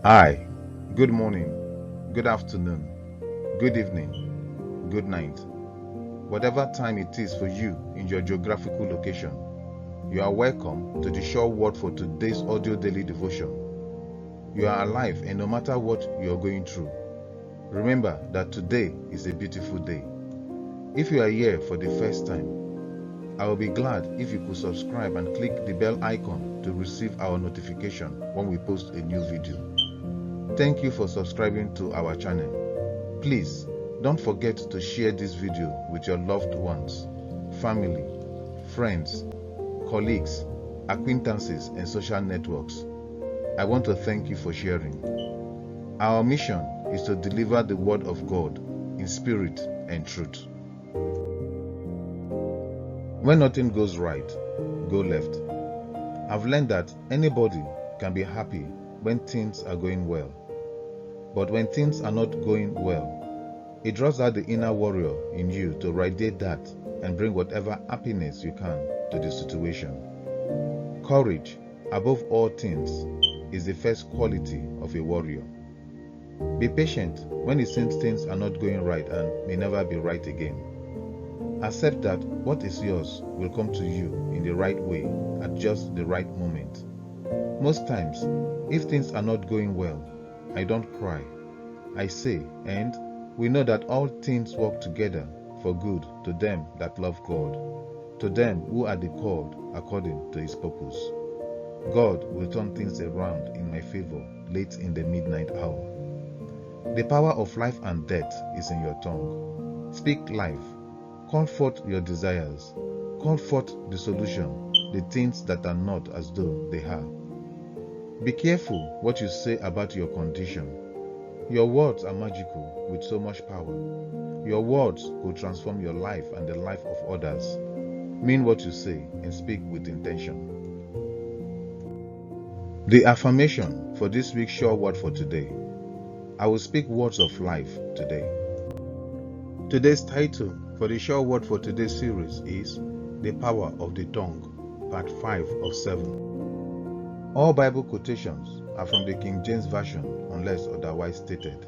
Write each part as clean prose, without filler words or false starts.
Hi, good morning, good afternoon, good evening, good night. Whatever time it is for you in your geographical location, you are welcome to the Sure Word for today's audio daily devotion. You are alive, and no matter what you are going through, remember that today is a beautiful day. If you are here for the first time, I will be glad if you could subscribe and click the bell icon to receive our notification when we post a new video. Thank you for subscribing to our channel. Please don't forget to share this video with your loved ones, family, friends, colleagues, acquaintances, and social networks. I want to thank you for sharing. Our mission is to deliver the word of God in spirit and truth. When nothing goes right, go left. I've learned that anybody can be happy when things are going well. But when things are not going well, it draws out the inner warrior in you to radiate that and bring whatever happiness you can to the situation. Courage, above all things, is the first quality of a warrior. Be patient when it seems things are not going right and may never be right again. Accept that what is yours will come to you in the right way at just the right moment. Most times, if things are not going well, I don't cry. I say, and we know that all things work together for good to them that love God, to them who are the called according to his purpose. God will turn things around in my favor late in the midnight hour. The power of life and death is in your tongue. Speak life. Call forth your desires. Call forth the solution, the things that are not as though they are. Be careful what you say about your condition. Your words are magical with so much power. Your words will transform your life and the life of others. Mean what you say and speak with intention. The affirmation for this week's Sure Word for today. I will speak words of life today. Today's title for the Sure Word for today's series is The Power of the Tongue, Part 5 of 7. All Bible quotations are from the King James Version unless otherwise stated.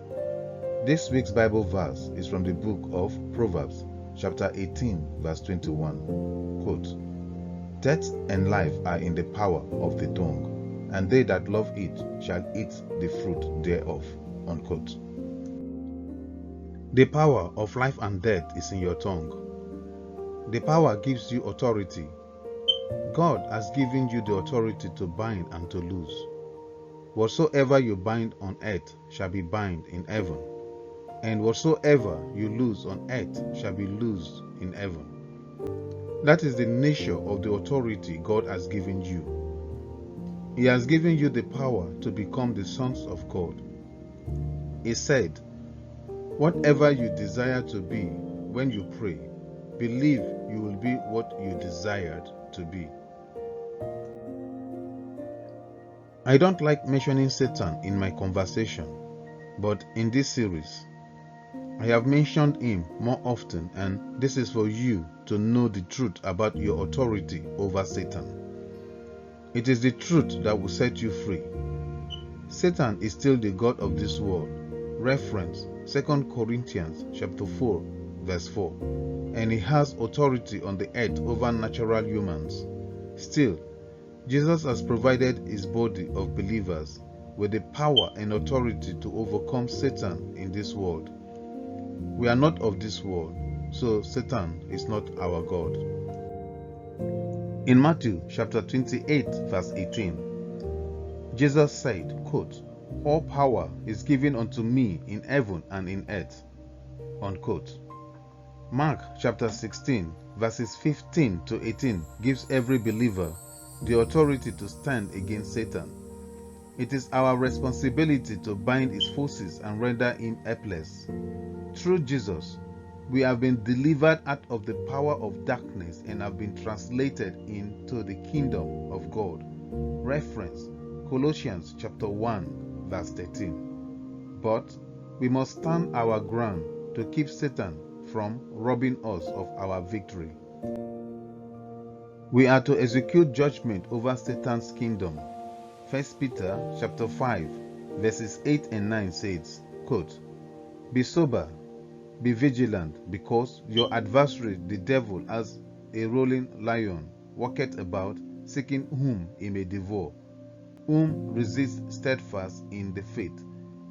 This week's Bible verse is from the book of Proverbs, chapter 18, verse 21. Quote, "Death and life are in the power of the tongue, and they that love it shall eat the fruit thereof." Unquote. The power of life and death is in your tongue. The power gives you authority. God has given you the authority to bind and to loose. Whatsoever you bind on earth shall be bound in heaven, and whatsoever you loose on earth shall be loosed in heaven. That is the nature of the authority God has given you. He has given you the power to become the sons of God. He said, "Whatever you desire to be when you pray, believe you will be what you desired to be." I don't like mentioning Satan in my conversation, but in this series, I have mentioned him more often, and this is for you to know the truth about your authority over Satan. It is the truth that will set you free. Satan is still the god of this world. Reference 2 Corinthians chapter 4, verse 4. And he has authority on the earth over natural humans. Still, Jesus has provided his body of believers with the power and authority to overcome Satan in this world. We are not of this world, so Satan is not our God. In Matthew chapter 28, verse 18, Jesus said, quote, "All power is given unto me in heaven and in earth." Unquote. Mark chapter 16, verses 15 to 18 gives every believer the authority to stand against Satan. It is our responsibility to bind his forces and render him helpless. Through Jesus, we have been delivered out of the power of darkness and have been translated into the kingdom of God. Reference Colossians chapter 1, verse 13. But we must stand our ground to keep Satan from robbing us of our victory. We are to execute judgment over Satan's kingdom. 1 Peter chapter 5, verses 8 and 9 says, quote, "Be sober, be vigilant, because your adversary the devil, as a rolling lion, walketh about, seeking whom he may devour, whom resist steadfast in the faith,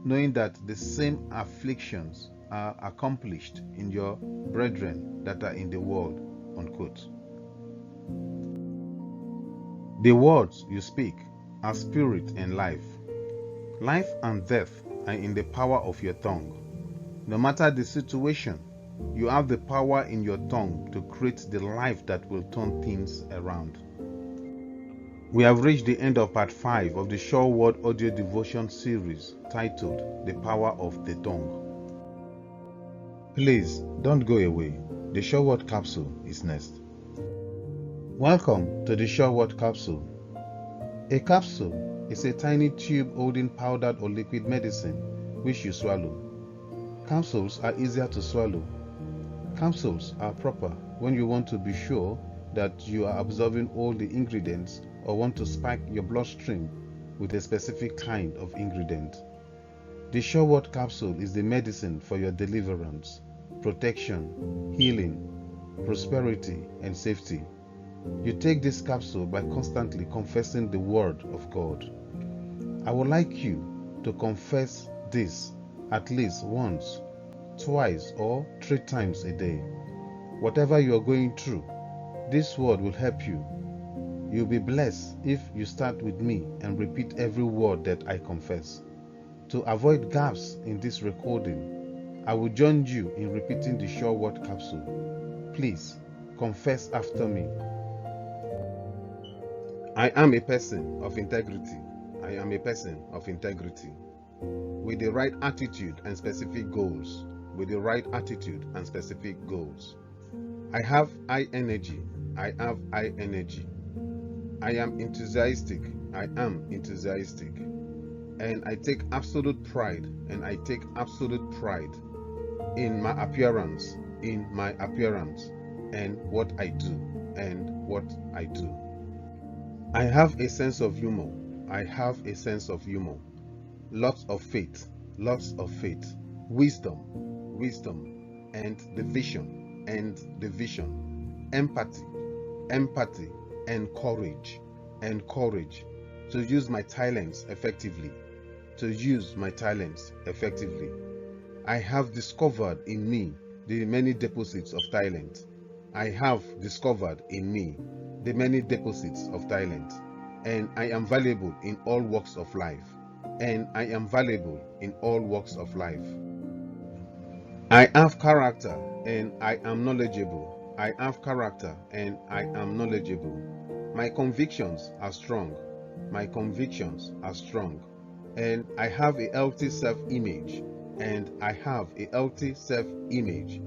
knowing that the same afflictions are accomplished in your brethren that are in the world." Unquote. The words you speak are spirit and life. Life and death are in the power of your tongue. No matter the situation, you have the power in your tongue to create the life that will turn things around. We have reached the end of part 5 of the Sure Word audio devotion series titled The Power of the Tongue. Please don't go away. The Sure Word Capsule is next. Welcome to the Sure Word Capsule. A capsule is a tiny tube holding powdered or liquid medicine which you swallow. Capsules are easier to swallow. Capsules are proper when you want to be sure that you are absorbing all the ingredients or want to spike your bloodstream with a specific kind of ingredient. The Sure Word Capsule is the medicine for your deliverance, protection, healing, prosperity, and safety. You take this capsule by constantly confessing the Word of God. I would like you to confess this at least once, twice, or 3 times a day. Whatever you are going through, this word will help you. You'll be blessed if you start with me and repeat every word that I confess. To avoid gaps in this recording, I will join you in repeating the Sure Word Capsule. Please confess after me. I am a person of integrity. I am a person of integrity. With the right attitude and specific goals. With the right attitude and specific goals. I have high energy. I have high energy. I am enthusiastic. I am enthusiastic. And I take absolute pride. And I take absolute pride in my appearance. In my appearance. And what I do. And what I do. I have a sense of humor. I have a sense of humor. Lots of faith. Lots of faith. Wisdom. Wisdom. And the vision. And the vision. Empathy. Empathy. And courage. And courage. To use my talents effectively. To use my talents effectively. I have discovered in me the many deposits of talent. I have discovered in me the many deposits of talent, and I am valuable in all walks of life, and I am valuable in all walks of life. I have character, and I am knowledgeable. I have character, and I am knowledgeable. My convictions are strong. My convictions are strong, and I have a healthy self-image, and I have a healthy self-image.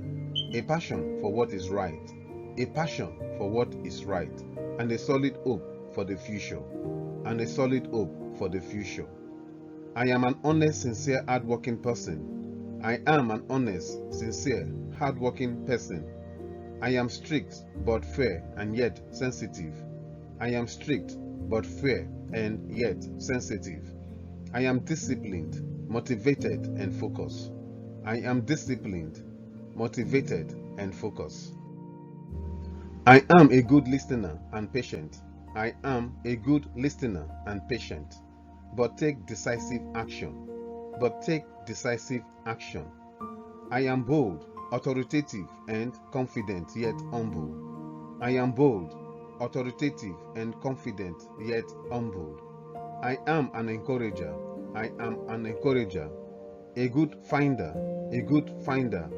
A passion for what is right, a passion for what is right, and a solid hope for the future, and a solid hope for the future. I am an honest, sincere, hardworking person. I am an honest, sincere, hardworking person. I am strict but fair and yet sensitive. I am strict but fair and yet sensitive. I am disciplined, motivated, and focused. I am disciplined, motivated, and focused. I am a good listener and patient. I am a good listener and patient. But take decisive action. But take decisive action. I am bold, authoritative, and confident, yet humble. I am bold, authoritative, and confident, yet humble. I am an encourager. I am an encourager. A good finder. A good finder.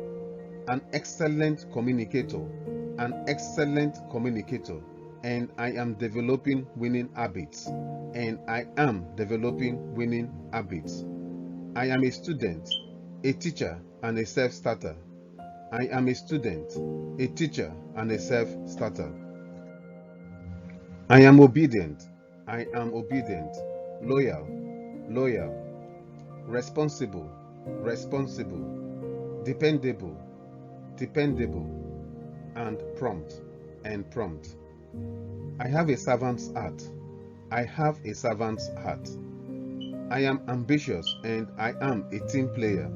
An excellent communicator. An excellent communicator. And I am developing winning habits. And I am developing winning habits. I am a student, a teacher, and a self-starter. I am a student, a teacher, and a self-starter. I am obedient. I am obedient, loyal, loyal, responsible, responsible, dependable, dependable, and prompt, and prompt. I have a servant's heart. I have a servant's heart. I am ambitious and I am a team player.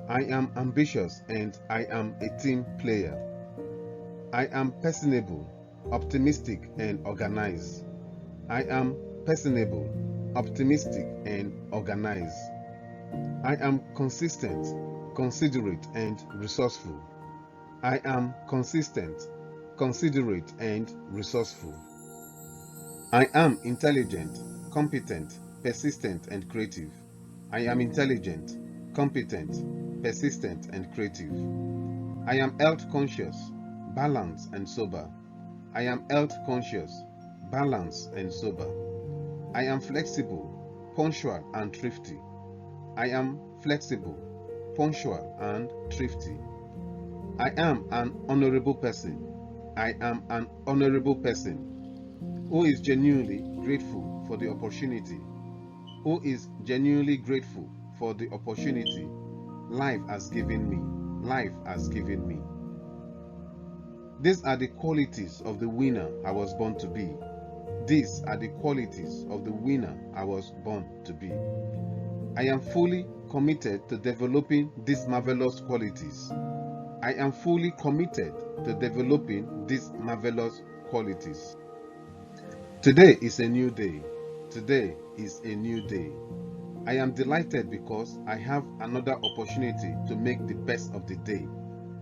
I am ambitious and I am a team player. I am personable, optimistic, and organized. I am personable, optimistic, and organized. I am consistent, considerate, and resourceful. I am consistent, considerate, and resourceful. I am intelligent, competent, persistent, and creative. I am intelligent, competent, persistent, and creative. I am health conscious, balanced, and sober. I am health conscious, balanced, and sober. I am flexible, punctual, and thrifty. I am flexible, punctual, and thrifty. I am an honorable person. I am an honorable person who is genuinely grateful for the opportunity. Who is genuinely grateful for the opportunity life has given me. Life has given me. These are the qualities of the winner I was born to be. These are the qualities of the winner I was born to be. I am fully committed to developing these marvelous qualities. I am fully committed to developing these marvelous qualities. Today is a new day. Today is a new day. I am delighted because I have another opportunity to make the best of the day.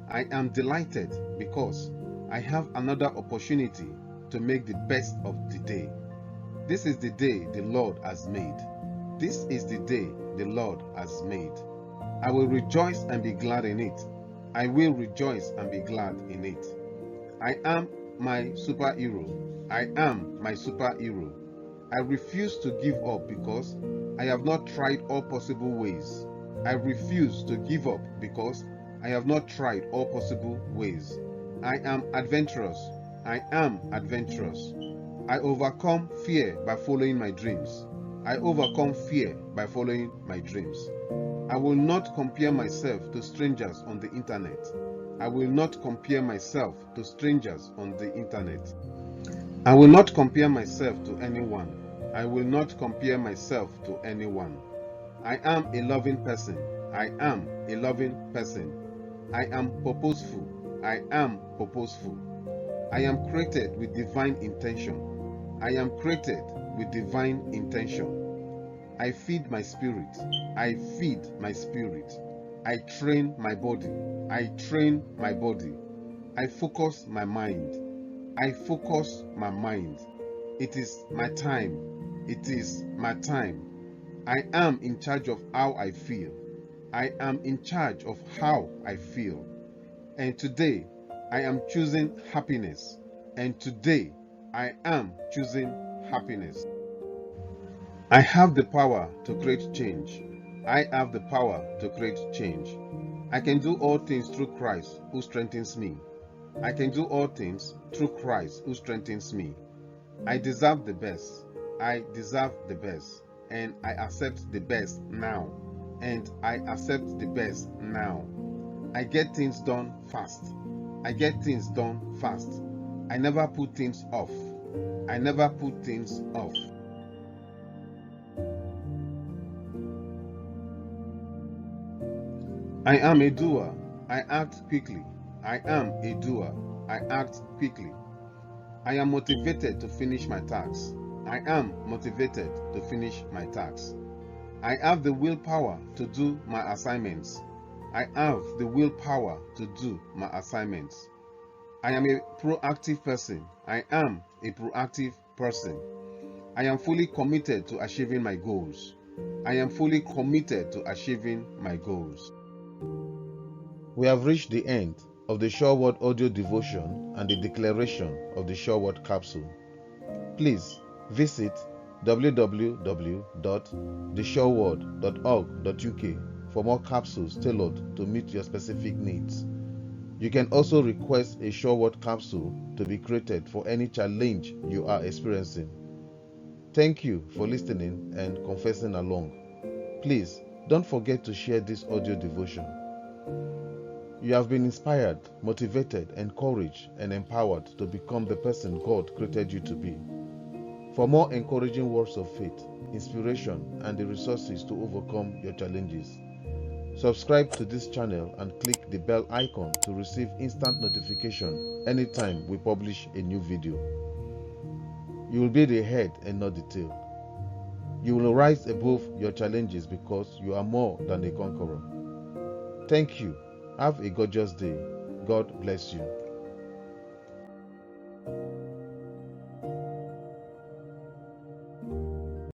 I am delighted because I have another opportunity to make the best of the day. This is the day the Lord has made. This is the day the Lord has made. I will rejoice and be glad in it. I will rejoice and be glad in it. I am my superhero. I am my superhero. I refuse to give up because I have not tried all possible ways. I refuse to give up because I have not tried all possible ways. I am adventurous. I am adventurous. I overcome fear by following my dreams. I overcome fear by following my dreams. I will not compare myself to strangers on the internet. I will not compare myself to strangers on the internet. I will not compare myself to anyone. I will not compare myself to anyone. I am a loving person. I am a loving person. I am purposeful. I am purposeful. I am created with divine intention. I am created with divine intention. I feed my spirit. I feed my spirit. I train my body. I train my body. I focus my mind. I focus my mind. It is my time. It is my time. I am in charge of how I feel. I am in charge of how I feel. And today, I am choosing happiness. And today, I am choosing happiness. I have the power to create change. I have the power to create change. I can do all things through Christ who strengthens me. I can do all things through Christ who strengthens me. I deserve the best. I deserve the best. And I accept the best now. And I accept the best now. I get things done fast. I get things done fast. I never put things off. I never put things off. I am a doer. I act quickly. I am a doer. I act quickly. I am motivated to finish my tasks. I am motivated to finish my tasks. I have the willpower to do my assignments. I have the willpower to do my assignments. I am a proactive person. I am a proactive person. I am fully committed to achieving my goals. I am fully committed to achieving my goals. We have reached the end of the Sure Word audio devotion and the declaration of the Sure Word capsule. Please visit www.thesureword.org.uk for more capsules tailored to meet your specific needs. You can also request a Sure Word capsule to be created for any challenge you are experiencing. Thank you for listening and confessing along. Please don't forget to share this audio devotion. You have been inspired, motivated, encouraged, and empowered to become the person God created you to be. For more encouraging words of faith, inspiration, and the resources to overcome your challenges, subscribe to this channel and click the bell icon to receive instant notification anytime we publish a new video. You will be the head and not the tail. You will rise above your challenges because you are more than a conqueror. Thank you. Have a gorgeous day. God bless you.